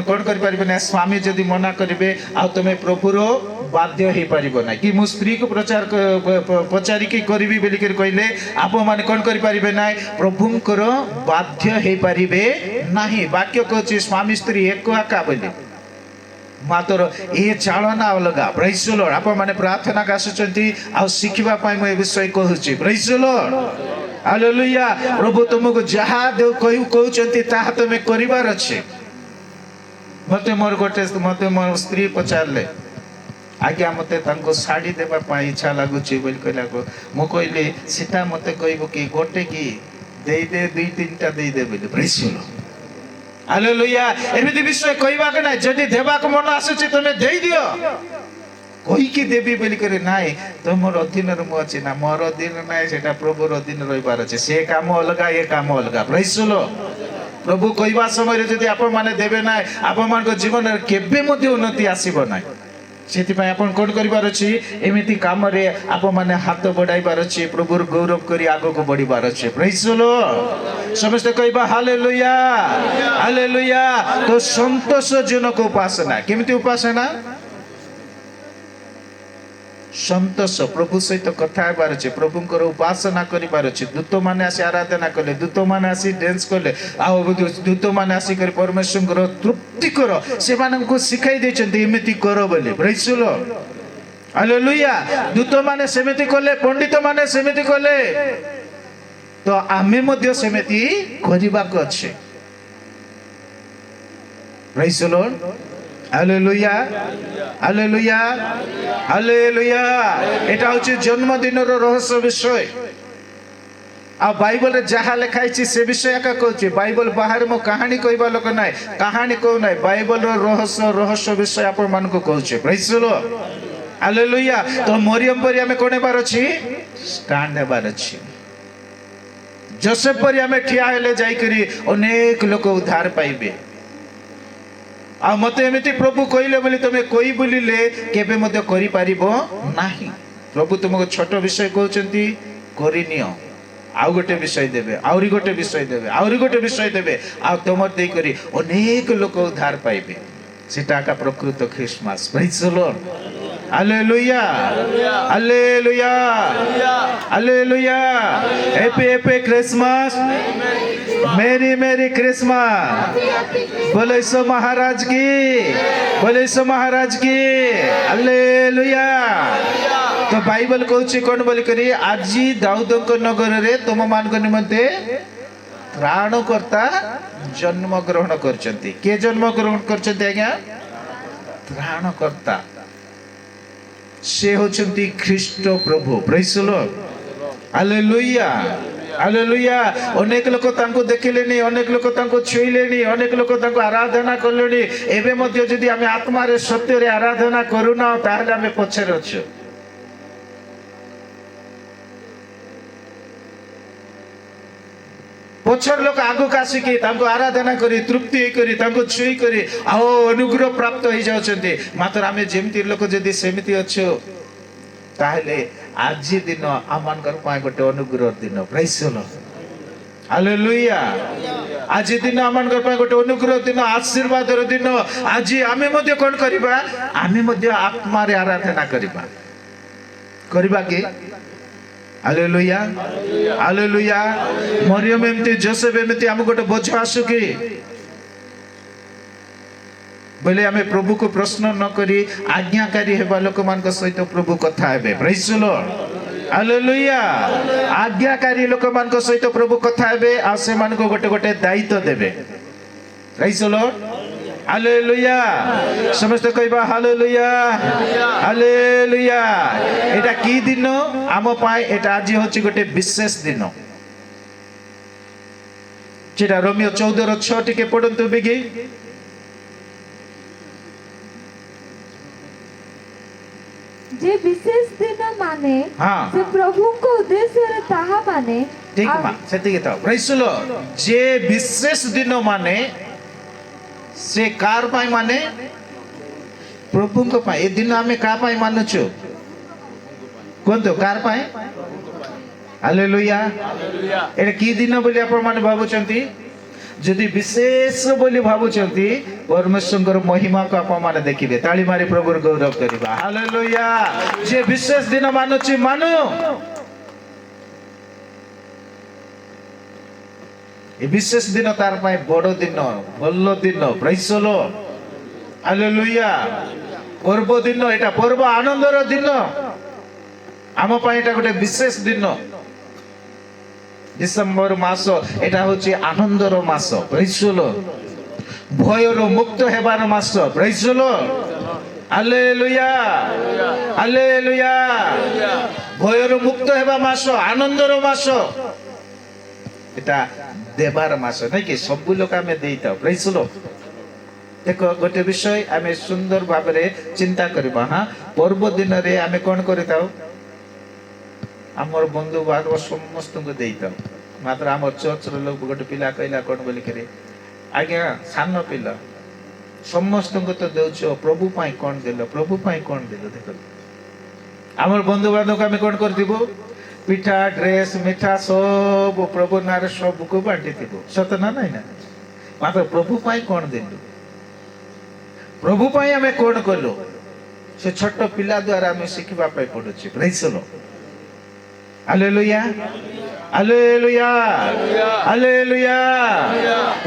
କ'ଣ କରିପାରିବେ ନା, ସ୍ୱାମୀ ଯଦି ମନା କରିବେ ଆଉ ତୁମେ ପ୍ରଭୁର ବାଧ୍ୟ ହେଇପାରିବ ନାହିଁ। କି ମୁଁ ସ୍ତ୍ରୀକୁ ପଚାରିକି କରିବି ବୋଲିକରି କହିଲେ ଆପଣମାନେ କ'ଣ କରିପାରିବେ ନାହିଁ, ପ୍ରଭୁଙ୍କର ବାଧ୍ୟ ହେଇପାରିବେ ନାହିଁ। ବାକ୍ୟ କହୁଛି ସ୍ୱାମୀ ସ୍ତ୍ରୀ ଏକ ଏକା ବୋଲି, ମାତ୍ର ଏ ଚାଳନା ଅଲଗା। ପ୍ରେଇଜ୍ ଦ ଲର୍ଡ। ଆପଣମାନେ ପ୍ରାର୍ଥନାକୁ ଆସୁଛନ୍ତି ଆଉ ଶିଖିବା ପାଇଁ ମୁଁ ଏ ବିଷୟ କହୁଛି। ପ୍ରେଇଜ୍ ଦ ଲର୍ଡ। ହାଲେଲୁୟା। ପ୍ରଭୁ ତୁମକୁ ଯାହା କହୁଛନ୍ତି ତାହା ତୁମେ କରିବାର ଅଛି। ମତେ ମୋର ସ୍ତ୍ରୀ ପଚାରିଲେ, ଆଜ୍ଞା ମତେ ତାଙ୍କୁ ଶାଢ଼ୀ ଦେବା ପାଇଁ ଇଚ୍ଛା ଲାଗୁଛି ବୋଲି କହିଲାକୁ ମୁଁ କହିଲି ସେଟା ମତେ କହିବ କି ଗୋଟେ କି ଦେଇଦେ, 2-3ଟା ଦେଇଦେ ବୋଲି। ପ୍ରେଜ୍ ଦ ଲର୍ଡ। ହାଲେଲୁୟା। ଏମିତି ବିଷୟ କହିବାକୁ ନାହିଁ। ଯଦି ଦେବାକୁ ମନ ଆସୁଛି ତୁମେ ଦେଇଦିଅ। କହିକି ଦେବି ବୋଲି କରି ନାଇଁ, ତୁମର ଅଧୀନରେ ମୁଁ ଅଛି ନା, ମୋର ଅଧୀନ ନାହିଁ, ସେଟା ପ୍ରଭୁର ଅଧୀନ ରହିବାର ଅଛି। ସେ କାମ ଅଲଗା, ଏ କାମ ଅଲଗା। ପ୍ରେଜ୍ ଦ ଲର୍ଡ। ପ୍ରଭୁ କହିବା ସମୟରେ ଯଦି ଆପଣମାନେ ଦେବେ ନାହିଁ, ଆପଣମାନଙ୍କ ଜୀବନରେ କେବେ ମଧ୍ୟ ଉନ୍ନତି ଆସିବ ନାହିଁ। ସେଥିପାଇଁ ଆପଣ କ'ଣ କରିବାର ଅଛି? ଏମିତି କାମରେ ଆପଣମାନେ ହାତ ବଢ଼ାଇବାର ଅଛି, ପ୍ରଭୁର ଗୌରବ କରି ଆଗକୁ ବଢ଼ିବାର ଅଛି। ପ୍ରେଜ୍ ଦ ଲର୍ଡ। ସମସ୍ତେ କହିବା ହାଲେଲୁୟା, ହାଲେଲୁୟା। ତ ସନ୍ତୋଷଜନକ ଉପାସନା। କେମିତି ଉପାସନା? ସନ୍ତୋଷ, ପ୍ରଭୁ ସହିତ କଥା ହେବାର ଅଛି, ପ୍ରଭୁଙ୍କର ଉପାସନା କରିବାର ଅଛି। ଦୂତମାନେ ଆସି ଆରାଧନା କଲେ, ଦୂତମାନେ ଆସି ଡ୍ୟାନ୍ସ କଲେ, ଆଉ ଦୂତମାନେ ଆସିକରି ପରମେଶ୍ୱରଙ୍କର ତୃପ୍ତି କର, ସେମାନଙ୍କୁ ଶିଖାଇ ଦେଇଛନ୍ତି ଏମିତି କର ବୋଲି। ପ୍ରେଜ୍ ଦ ଲର୍ଡ। ହାଲେଲୁୟା। ଦୂତମାନେ ସେମିତି କଲେ, ପଣ୍ଡିତମାନେ ସେମିତି କଲେ, ତ ଆମେ ମଧ୍ୟ ସେମିତି କରିବାକୁ ଅଛି। ପ୍ରେଜ୍ the lord. Hallelujah, hallelujah, hallelujah. এটা হচ্ছে জন্মদিনের রহস্য বিষয়। ଆଉ ବାଇବଲରେ ଯାହା ଲେଖା ହେଇଛି ସେ ବିଷୟ ଏକା କହୁଛି। ବାଇବଲ ବାହାରେ ମୁଁ କାହାଣୀ କହିବା ଲୋକ ନାହିଁ, କାହାଣୀ କହୁ ନାହିଁ। ବାଇବଲର ରହସ୍ୟ ବିଷୟ ଆପଣମାନଙ୍କୁ କହୁଛି। ପ୍ରେଜ୍ ଦ ଲର୍ଡ। ହାଲେଲୁୟା। ତ ମରିୟମ ପରି ଆମେ କ'ଣ ହେବାର ଅଛି? ଷ୍ଟାଣ୍ଡ ହେବାର ଅଛି। ଯୋସେଫ ପରି ଆମେ ଠିଆ ହେଲେ ଯାଇକରି ଅନେକ ଲୋକ ଉଦ୍ଧାର ପାଇବେ। ଆଉ ମତେ ଏମିତି ପ୍ରଭୁ କହିଲେ ବୋଲି ତମେ କହି ବୁଲିଲେ କେବେ ମଧ୍ୟ କରିପାରିବ ନାହିଁ। ପ୍ରଭୁ ତୁମକୁ ଛୋଟ ବିଷୟ କହୁଛନ୍ତି, କରିନିଅ। ଆଉ ଗୋଟେ ବିଷୟ ଦେବେ, ଆହୁରି ଗୋଟେ ବିଷୟ ଦେବେ, ଆହୁରି ଗୋଟେ ବିଷୟ ଦେବେ, ଆଉ ତମର ଦେଇକରି ଅନେକ ଲୋକ ଉଦ୍ଧାର ପାଇବେ। ସେଟା ଏକା ପ୍ରକୃତ Christmas. Praise the lord. Hallelujah, hallelujah, hallelujah. Happy Christmas, merry merry Christmas. बोले सो महाराज की, बोले सो महाराज की। हालेलुया। तो बाइबल कहूची कौन बोली करी, आजी दाऊदଙ୍କ नगରରେ तुम ମାନଙ୍କ ନିମନ୍ତେ ତ୍ରାଣକର୍ତ୍ତା ଜନ୍ମ ଗ୍ରହଣ କରିଛନ୍ତି। କିଏ ଜନ୍ମ ଗ୍ରହଣ କରିଛନ୍ତି ଆଜ୍ଞା? ତ୍ରାଣକର୍ତ୍ତା। ସେ ହେଉଛନ୍ତି ଖ୍ରୀଷ୍ଟ ପ୍ରଭୁ। ପ୍ରେଜ୍ ଦ ଲର୍ଡ। Hallelujah, hallelujah. ଅନେକ ଲୋକ ତାଙ୍କୁ ଦେଖିଲେନି, ଅନେକ ଲୋକ ତାଙ୍କୁ ଛୁଇଁଲେନି, ଅନେକ ଲୋକ ତାଙ୍କୁ ଆରାଧନା କଲେଣି। ଏବେ ମଧ୍ୟ ଯଦି ଆମେ ଆତ୍ମାରେ ସତ୍ୟରେ ଆରାଧନା କରୁନା, ତାହେଲେ ଆମେ ପଛରେ ଅଛୁ। ପଛର ଲୋକ ଆଗକୁ ଆସିକି ତାଙ୍କୁ ଆରାଧନା କରି, ତୃପ୍ତି କରି, ତାଙ୍କୁ ଛୁଇଁ କରି ଆଉ ଅନୁଗ୍ରହ ପ୍ରାପ୍ତ ହେଇଯାଉଛନ୍ତି। ମାତ୍ର ଆମେ ଯେମିତି ଲୋକ ଯଦି ସେମିତି ଅଛୁ, ତାହେଲେ ଆଜି ଦିନ ଆମମାନଙ୍କର ପାଇଁ ଗୋଟେ ଅନୁଗ୍ରହ ଦିନ। ପ୍ରେଜ୍ ଦ ଲର୍ଡ। ହାଲେଲୁୟା। ଆଜି ଦିନ ଆମମାନଙ୍କର ପାଇଁ ଗୋଟେ ଅନୁଗ୍ରହ ଦିନ, ଆଶୀର୍ବାଦର ଦିନ। ଆଜି ଆମେ ମଧ୍ୟ କ'ଣ କରିବା? ଆମେ ମଧ୍ୟ ଆତ୍ମାରେ ଆରାଧନା କରିବା। କରିବା କି? Hallelujah, hallelujah. ମରିୟମ ଏମିତି, ଯୋସେଫ ଏମିତି ଆମକୁ ଗୋଟେ ବୋଝ ଆସୁ କି ବୋଲେ ଆମେ ପ୍ରଭୁକୁ ପ୍ରଶ୍ନ ନ କରି ଆଜ୍ଞାକାରୀ ହେବା ଲୋକମାନଙ୍କ ସହିତ ପ୍ରଭୁ କଥା ହେବେ। ପ୍ରେଜ୍ ଦ ଲର୍ଡ। ହାଲେଲୁୟା। ଆଜ୍ଞାକାରୀ ଲୋକମାନଙ୍କ ସହିତ ପ୍ରଭୁ କଥା ହେବେ, ଆଉ ସେମାନଙ୍କୁ ଗୋଟେ ଗୋଟେ ଦାୟିତ୍ୱ ଦେବେ। ପ୍ରେଜ୍ ଦ ଲର୍ଡ। ହାଲେଲୁୟା। ସମସ୍ତେ କହିବା ହାଲେଲୁୟା, ହାଲେଲୁୟା। এটা কি দিন ଆମ ପାଇଁ? এটা ଆଜି ହେଉଛି ଗୋଟେ ବିଶେଷ ଦିନ। যেটা ରୋମିଓ 14:6 ଟିକେ ପଢନ୍ତୁ ବିଗି। যে বিশেষ দিন মানে সে প্রভুଙ୍କ উদ্দেশ্যରେ ତାହା ମାନେ ঠিক মা সেদিকে তো প্রেজ দ লর্ড। যে বিশেষ দিন মানে সে কার ପାଇଁ মানে? প্রভুଙ୍କ ପାଇଁ। ଏ ଦିନ ଆମେ କାହା ପାଇଁ ମାନୁଛୁ? କୁହନ୍ତୁ, କାହାର ପାଇଁ? ହାଲେଲୁୟା। ଏଟା କି ଦିନ ବୋଲି ଆପଣମାନେ ଭାବୁଛନ୍ତି? ଯଦି ବିଶେଷ ବୋଲି ଭାବୁଛନ୍ତି, ପରମେଶ୍ୱରଙ୍କର ମହିମାକୁ ଆପଣମାନେ ଦେଖିବେ। ତାଳି ମାରି ପ୍ରଭୁର ଗୌରବ କରିବା। ହାଲେଲୁୟା। ଯେ ବିଶେଷ ଦିନ ମାନୁଛି, ମାନୁ। ଏ ବିଶେଷ ଦିନ ତାର ପାଇଁ ବଡ଼ ଦିନ, ଭଲ ଦିନ। ପ୍ରେଜ୍ ଦ ଲର୍ଡ। ହାଲେଲୁୟା। ପର୍ବ ଦିନ, এটা ପର୍ବ ଆନନ୍ଦର ଦିନ। ଆମ ପାଇଁ এটা ଗୋଟେ ବିଶେଷ ଦିନ। ডিসেম্বর মাস এটা হচ্ছে আনন্দর মাস, প্রেজ দ লর্ড। ভয়র মুক্ত হেবার মাস, praise the lord. Hallelujah, hallelujah. ভয়র মুক্ত হেবা মাস, আনন্দর মাস, এটা দেবার মাস নাকি? সবু লোক আমি দেইতাও, প্রেজ দ লর্ড। দেখো গোটে বিষয় আমি সুন্দর ভাবে চিন্তা করিবা। হ্যাঁ, পর্ব দিନରେ আমি কোন করিতাও? আমার বন্ধু বান্ধব সমস্তଙ୍କୁ ଦେଇଥାଉ। ମାତ୍ର ଆମ ଚର୍ଚ୍ଚର ଲୋକ ଗୋଟେ ପିଲା କହିଲା କଣ ବୋଲି କରି, ଆଜ୍ଞା ସାନ ପିଲା ସମସ୍ତଙ୍କୁ ତ ଦେଉଛ, ପ୍ରଭୁ ପାଇଁ କଣ ଦେଲ, ପ୍ରଭୁ ପାଇଁ କଣ ଦେଲ? ଦେଖ ଆମର ବନ୍ଧୁ ବାନ୍ଧବକୁ ଆମେ କଣ କରିଥିବୁ? ପିଠା, ଡ୍ରେସ, ମିଠା ସବୁ ପ୍ରଭୁ ନାଁରେ ସବୁକୁ ବାଣ୍ଟିଥିବୁ, ସତ ନା ନାଇଁ ନା? ମାତ୍ର ପ୍ରଭୁ ପାଇଁ କଣ ଦେଲୁ? ପ୍ରଭୁ ପାଇଁ ଆମେ କଣ କଲୁ? ସେ ଛୋଟ ପିଲା ଦ୍ୱାରା ଆମେ ଶିଖିବା ପାଇଁ ପଡୁଛି। Praise the lord. Hallelujah, hallelujah, hallelujah.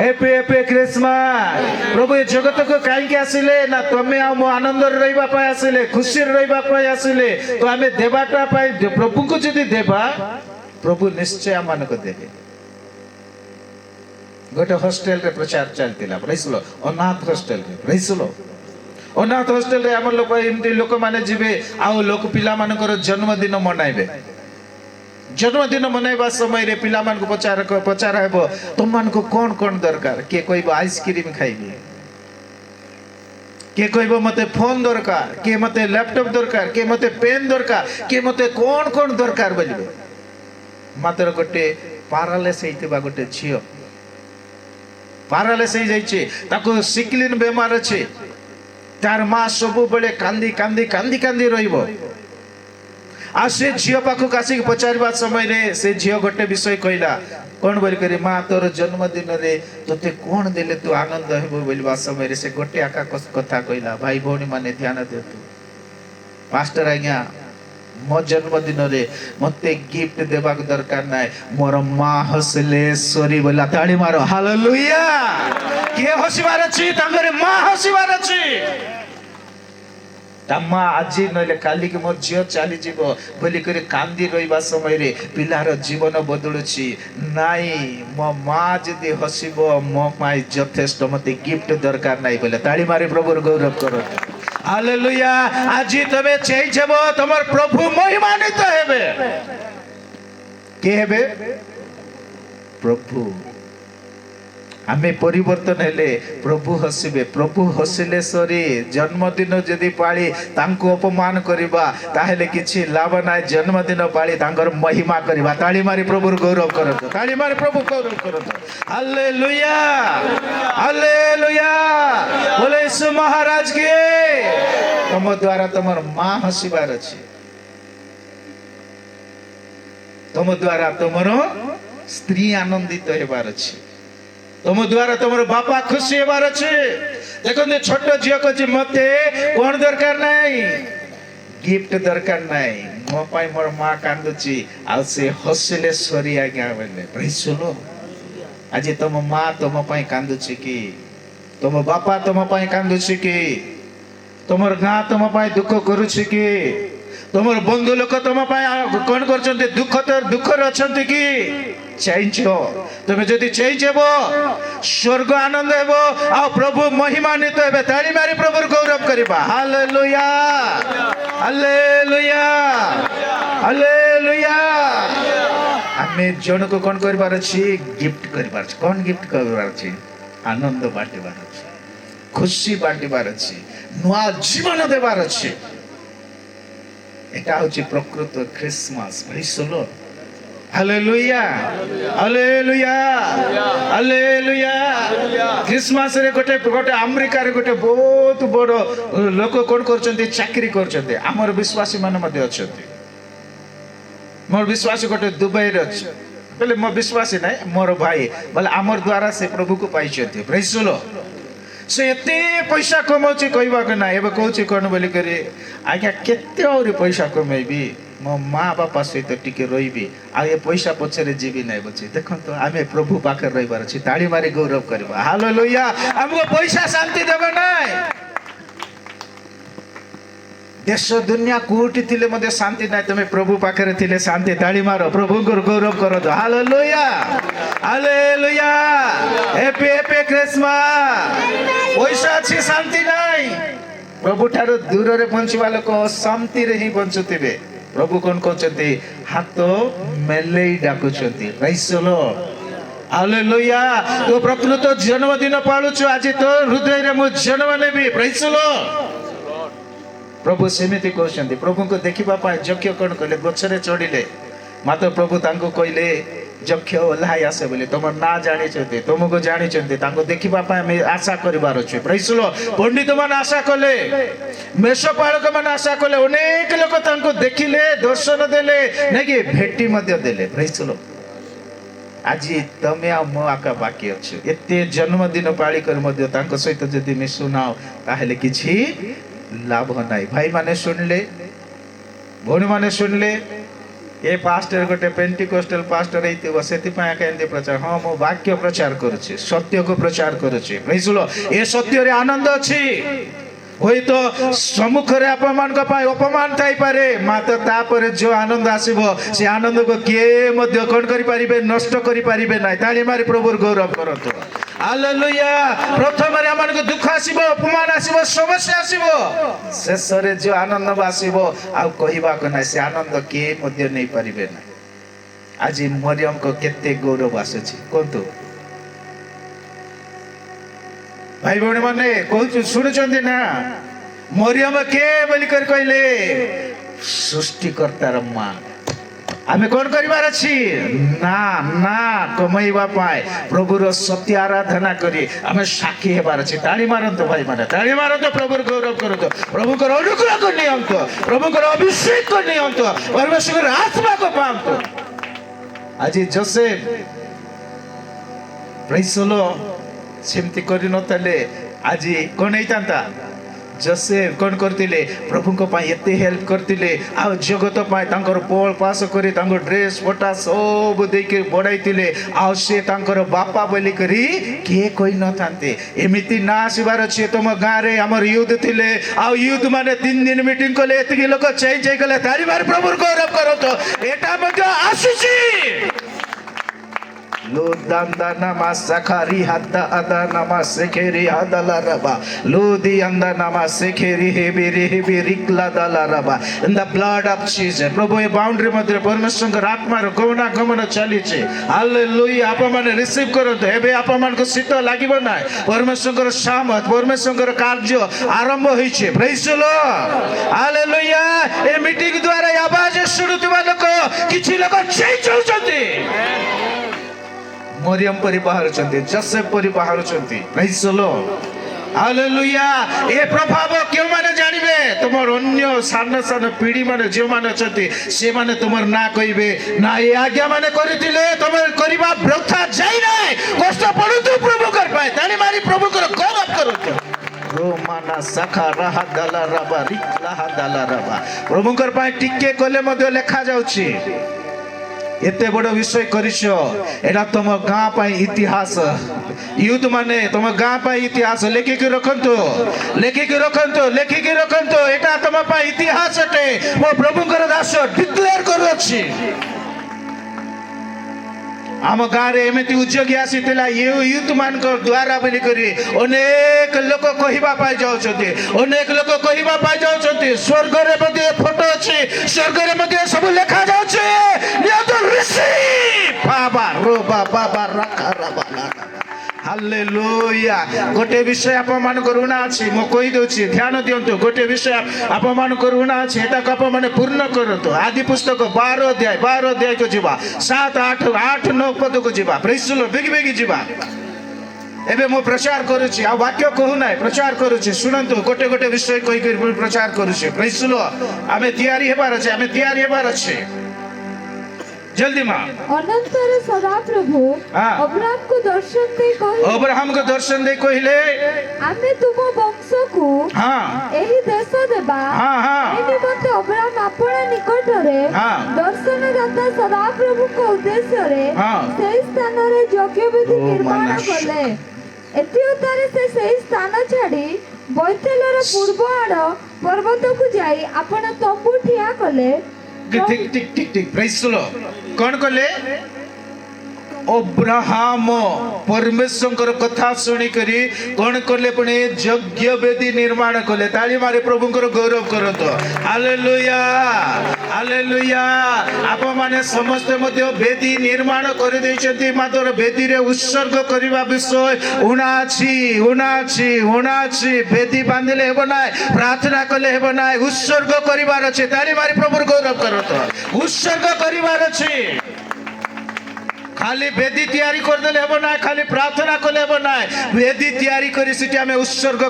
Happy happy Christmas. ପ୍ରଭୁ ଏ ଜଗତକୁ କାହିଁକି ଆସିଲେ? ନା ତମେ ଆଉ ମୁଁ ଆନନ୍ଦରେ ରହିବା ପାଇଁ ଆସିଲେ, ଖୁସିରେ ରହିବା ପାଇଁ ଆସିଲେ। ତ ଆମେ ଦେବାଟା ପାଇଁ, ପ୍ରଭୁଙ୍କୁ ଯଦି ଦେବା, ପ୍ରଭୁ ନିଶ୍ଚୟ ଆମମାନଙ୍କୁ ଦେବେ। ଗୋଟେ ହଷ୍ଟେଲରେ ପ୍ରଚାର ଚାଲିଥିଲା, ପ୍ରେଜ୍ ଦ ଲର୍ଡ, ଅନାଥ ହଷ୍ଟେଲରେ, ପ୍ରେଜ୍ ଦ ଲର୍ଡ। ଅନାଥ ହଷ୍ଟେଲରେ ଆମର ଲୋକ ଏମିତି ଲୋକମାନେ ଯିବେ ଆଉ ଲୋକ ପିଲାମାନଙ୍କର ଜନ୍ମଦିନ ମନାଇବେ। ଜନ୍ମଦିନ ମନାଇବା ସମୟରେ ପିଲାମାନଙ୍କୁ ପଚାରା ହେବ ତମମାନଙ୍କୁ କଣ କଣ ଦରକାର? କିଏ କହିବ ଆଇସ୍କ୍ରିମ ଖାଇବି, କିଏ କହିବ ମତେ ଫୋନ ଦରକାର, କିଏ ମତେ ଲ୍ୟାପଟପ ଦରକାର, କିଏ ମତେ ପେନ୍ ଦରକାର, କିଏ ମତେ କଣ କଣ ଦରକାର ବୋଲିବେ। ମାତ୍ର ଗୋଟେ ପାରାଲେସ୍ ହେଇଥିବା ଗୋଟେ ଝିଅ, ପାରାଲେସ୍ ହେଇଯାଇଛି, ତାକୁ ସିକ୍ଲିନ ବେମାର ଅଛି। ତାର ମା ସବୁବେଳେ କାନ୍ଦି କାନ୍ଦି କାନ୍ଦି କାନ୍ଦି ରହିବ। ଆଉ ସେ ଝିଅ ପାଖକୁ ଆସିକି ପଚାରିବା ସମୟରେ ସେ ଝିଅ ଗୋଟେ ବିଷୟ କହିଲା, କଣ ବୋଲି କରି, ମା ତୋର ଜନ୍ମଦିନରେ ତୋତେ କଣ ଦେଲେ ତୁ ଆନନ୍ଦ ହେବ ବୋଲିବା ସମୟରେ ସେ ଗୋଟେ ଆକା କଥା କହିଲା, ଭାଇ ଭଉଣୀ ମାନେ ଧ୍ୟାନ ଦିଅନ୍ତୁ, ମାଷ୍ଟର ଆଜ୍ଞା ମୋ ଜନ୍ମଦିନରେ ମତେ ଗିଫ୍ଟ ଦେବାକୁ ଦରକାର ନାହିଁ, ମୋର ମା ହସିଲେ ସରି ବୋଲା। ତାଳି ମାର, ହାଲେଲୁୟା। କିଏ ହସିବାର ଅଛି? ତାଙ୍କର ମା ହସିବାର ଅଛି। ତା ମା ଆଜି ନହେଲେ କାଲିକି ମୋ ଝିଅ ଚାଲିଯିବ ବୋଲିକରି କାନ୍ଦି ରହିବା ସମୟରେ ପିଲାର ଜୀବନ ବଦଳୁଛି। ନାଇଁ, ମୋ ମା ଯଦି ହସିବ ମୋ ପାଇଁ ଯଥେଷ୍ଟ, ମତେ ଗିଫ୍ଟ ଦରକାର ନାହିଁ ବୋଲେ। ତାଳି ମାରି ପ୍ରଭୁର ଗୌରବ କର। ହାଲେଲୁୟା। ଆଜି ତମେ ଚାହିଁବ ତମର ପ୍ରଭୁ ମହିମାନ୍ବିତ ହେବେ। କିଏ ହେବେ? ପ୍ରଭୁ। ଆମେ ପରିବର୍ତ୍ତନ ହେଲେ ପ୍ରଭୁ ହସିବେ। ପ୍ରଭୁ ହସିଲେ ସରି ଜନ୍ମଦିନ ଯଦି ପାଳି ତାଙ୍କୁ ଅପମାନ କରିବା ତାହେଲେ କିଛି ଲାଭ ନାହିଁ। ଜନ୍ମଦିନ ପାଳି ତାଙ୍କର ମହିମା କରିବା। ତାଳି ମାରି ପ୍ରଭୁର ଗୌରବ କରନ୍ତୁ। ତାଳି ମାରି ପ୍ରଭୁ ଗୌରବ କରନ୍ତୁ। Hallelujah, hallelujah. ବୋଲେ ଯୀଶୁ ମହାରାଜ କି। ତମ ଦ୍ୱାରା ତମର ମା ହସିବାର ଅଛି, ତମ ଦ୍ୱାରା ତମର ସ୍ତ୍ରୀ ଆନନ୍ଦିତ ହେବାର ଅଛି, ତମ ଦ୍ୱାରା ତମର ବାପା ଖୁସି ହେବାର ଅଛି। ଦେଖନ୍ତୁ ଛୋଟ ଝିଅ କହୁଛି ମତେ କଣ ଦରକାର ନାହିଁ, ଗିଫ୍ଟ ଦରକାର ନାହିଁ, ମୋ ପାଇଁ ମୋର ମା କାନ୍ଦୁଛି। ଆଉ ସେ ହସିଲେ ସରି ଆଜ୍ଞା ବୋଲେ। ପ୍ରେଜ୍ ଦ ଲର୍ଡ। ଆଜି ତମ ମା ତମ ପାଇଁ କାନ୍ଦୁଛି କି? ତମ ବାପା ତମ ପାଇଁ କାନ୍ଦୁଛି କି? ତମର ଗାଁ ତମ ପାଇଁ ଦୁଃଖ କରୁଛି କି? ତମର ବନ୍ଧୁ ଲୋକ ତମ ପାଇଁ କଣ କରୁଛନ୍ତି? ଦୁଃଖରେ ଅଛନ୍ତି କି? ଚାହିଁଛ? ତମେ ଯଦି ଚାହିଁବ ସ୍ୱର୍ଗ ଆନନ୍ଦ ହେବ ଆଉ ପ୍ରଭୁ ମହିମାନ୍ବିତ ହେବେ। ତାଳି ମାରି ପ୍ରଭୁର ଗୌରବ କରିବା। Hallelujah, hallelujah, hallelujah. ଆମେ ଜଣକୁ କଣ କରିବାର ଅଛି? ଗିଫ୍ଟ କରିବାର ଅଛି। କଣ ଗିଫ୍ଟ କରିବାର ଅଛି? ଆନନ୍ଦ ବାଣ୍ଟିବାର ଅଛି, ଖୁସି ବାଣ୍ଟିବାର ଅଛି, ନୂଆ ଜୀବନ ଦେବାର ଅଛି। এটা হচ্ছে প্রকৃত Christmas. Praise the lord. Hallelujah, hallelujah, hallelujah. খ্রিসমাসরে গোটে আমেরিকার গোটে বহুত বড় লোক কোন করছেন? চাকরি করছেন। আমার বিশ্বাসী মানে মধ্যে অଛନ୍ତି। মোর বিশ্বাসী গোটে দুবাইরে আছে। বলে মো বিশ্বাসী নাই, মোর ভাই বলে আমার দ্বারা সে প্রভুকে পাইছেন। Praise the Lord. ସେ ଏତେ ପଇସା କମାଉଛି କହିବାକୁ ନାହିଁ। ଏବେ କହୁଛି କଣ ବୋଲି କରି, ଆଜ୍ଞା କେତେ ଆହୁରି ପଇସା କମେଇବି, ମୋ ମା ବାପା ସହିତ ଟିକେ ରହିବି, ଆଉ ଏ ପଇସା ପଛରେ ଯିବି ନାହିଁ ବୁଝି। ଦେଖନ୍ତୁ ଆମେ ପ୍ରଭୁ ପାଖରେ ରହିବାର ଅଛି। ତାଳି ମାରି ଗୌରବ କରିବା। ହାଲେଲୁୟା। ଆମକୁ ପଇସା ଶାନ୍ତି ଦେବେ ନାହିଁ, देश दुनिया कोटी थिले मध्य शांति नाही तुम प्रभु पाखरे थिले शांति ताली मारो प्रभु को गौरव करो तो hallelujah hallelujah happy happy Christmas पैसा अच्छी शांति नाही प्रभु ठारो दूर रे पहुंचवा लोक शांति रे ही पहुंचुतिबे प्रभु कोन कहते हाथ मेलेई डाकुछंती प्रेज द लॉर्ड हालेलुया तो प्रकृत जन्मदिन पालुछु आज तो हृदय रे मु जन्म नेबी प्रेज द लॉर्ड प्रभु सेमिति कहते प्रभु को देखा यज्ञ कौन कले गछरे चढ़िले मात्र प्रभु तांको कहले यज्ञ ओह्लाई आसे बोली तुम ना जानी तुमको जानी देखा आशा करिबार अछि प्रेज द लॉर्ड पंडित मान आशा कले मेषपालक मान आशा कले अनेक लोक तांको देखिले दर्शन देले नै कि भेटी मध्य देले प्रेज द लॉर्ड आज तमे आ मो आका बाकी अछि एते जन्मदिन पाळी कर मध्य तांको सहित जदि मिसुनाओ ताहेले किछि लाभ नाई भाई माने सुनले भौणी माने सुनले ए पास्टर गोटे पेंटिकोस्टल पास्टर हेतिबो सेति पय केंदे प्रचार हां मो वाक्य प्रचार करूची सत्य को प्रचार करूची प्रेज द लॉर्ड ए सत्य रे आनंद अछि होई तो सम्मुख रे अपमान को पाए अपमान थाई पारे मात्र तापरे जो आनंद आसीबो से आनंद को के मध्य कोन करि परिबे नष्ट करि परिबे नै ताली मारी प्रभुर गौरव करतो हालेलुया प्रथम रे हमन को दुख आसीबो अपमान आसीबो समस्या आसीबो शेष रे जो आनंद आसीबो आ कहिबा को नै से आनंद के मध्य नै परिबे नै आज मरियम को केते गौरव आसुची कोंतु भाई भौणी माने कहू शुणुचंदी ना मरियम के बोली कर कहले सृष्टिकर्तार मां आमे कोन करिवार अछि ना ना कमैबा पाए प्रभुर सत्य आराधना करी आमे साक्षी हेबार अछि ताली मारंतो भाई माने ताली मारंतो प्रभुर गौरव करतो प्रभुकर अनुग्रह को नियंतो प्रभुकर अभिषेक को नियंतो परमेश्वर आत्मा को पांतो आज जोसेफ प्रेज द लॉर्ड सेमती करि नतले आज कोन हेतांता जोसेफ कोन करतिले प्रभु को पाए एते हेल्प करतिले आ जगत पाए तांकर पोल पास करी तांकर ड्रेस पटा सब देके बडाइतिले आ से तांकर बापा बोली करी के कोइ न थांते एमिति ना आसीबार अछि तुम गां रे हमर युद्ध थिले आ युद्ध माने 3 दिन मीटिंग कोले एतकी लोक चेंज गले तारी मार प्रभु गौरव करो तो एटा मध्य आसीछि Ludanda nama sakari hadda ada nama sekeri hadala raba Ludi anda nama sekeri hebiri rikla dala raba in the blood of Jesus प्रभु ये बाउंड्री मध्य परमेश्वर का आत्मा रो गमना गमन चली छे हालेलुया आप माने रिसीव करो तो एबे आप मान को शीत लागिबो ना परमेश्वर का सामर्थ परमेश्वर का कार्य आरंभ होई छे praise the lord hallelujah a meeting द्वारा आवाज सुनुतबा लोक किछि लोक चेंज होचंती मरियम परि बाहरुचंती जोसेफ परि बाहरुचंती प्रेज द लॉर्ड हालेलुया ए प्रभाव क्यों माने जानिबे तुमर अन्य सान सान पीढ़ी माने जे माने अछंती से माने तुमर ना कहिबे ना ए आज्ञा माने करितिले तुमर करिबा व्यर्थ जाई नै कष्ट पडुतु प्रभु कर पाए ताली मारी प्रभु कर गौरव करूतु रोमाना सखा रहा दला रबा रिकला दला रबा प्रभु कर पाए टिके कोले मध्य लेखा जाउची एते बड़ विषय करिसो एडा तुम गां पाई इतिहास युद्ध माने तुम गां पाई इतिहास लेखिक रखंतो एटा तुम पाई इतिहास अटे मो प्रभु कर दास डिक्लेयर करू अछि आम गाँव रे एमती उद्योगी आसीथिला यूथ मान द्वारा बोली करी अनेक लोक कहिबा पाई जाउछथि अनेक लोक कहिबा पाई जाउछथि स्वर्ग रे मध्ये फोटो अछि स्वर्ग रे मध्ये सब लिखा जाउछे नियत रिसीव बाबा रो बाबा रखा रबा हालेलुया गोटे विषय आप मान करूना अछि मो कहि दोछि ध्यान दियंतु गोटे विषय आप मान करूना अछि एटा को आप माने पूर्ण करतो आदि पुस्तक 12 अध्याय को जीवा 7 8 9 पद को जीवा प्रेज द लॉर्ड बेगी बेगी जीवा एबे मो प्रचार करूछि आ वाक्य कहू नै प्रचार करूछि सुनंतु गोटे गोटे विषय कहि कर प्रचार करूछि प्रेज द लॉर्ड आमे तैयारी हेबार अछि जल्दी मां अनंतर सदा प्रभु अब्राहम को दर्शन दे कहिले आमे तुम वंश को एही देश देबा एही मते अब्राहम आपण निकट रे दर्शन दाता सदा प्रभु को उद्देश्य रे से स्थान रे यज्ञ विधि निर्माण कले एति उतारे से स्थान छाडी ବୈତଲର ପୂର୍ବ ଆଡ଼ ପର୍ବତକୁ ଯାଇ ଆପଣ ତମ୍ବୁ ଠିଆ କଲେ। ଠିକ ଠିକ ଠିକ ଠିକ ପ୍ରେଜ୍ ଦ ଲର୍ଡ। କଣ କଲେ? अब्राहम परमेश्वर कथा शुणी करी कौन कले पुणे यज्ञ वेदी निर्माण कले। ताली मारे प्रभु गौरव करत। Hallelujah hallelujah. आप माने समस्त मध्य वेदी निर्माण कर देछथि। मात्र वेदी रे उत्सर्ग करबा विषय उनाछि उनाछि उनाछि। वेदी बांधिले हेबो नाय, प्रार्थना कले हेबो नाय, उत्सर्ग करिवार अछि। ताली मारे प्रभु गौरव करत। उत्सर्ग करिवार अछि। खाली वेदी तैयारी कर देले हेबो ना, खाली प्रार्थना कले हेबो ना। वेदी तैयारी करी सिटी हमें उत्सर्ग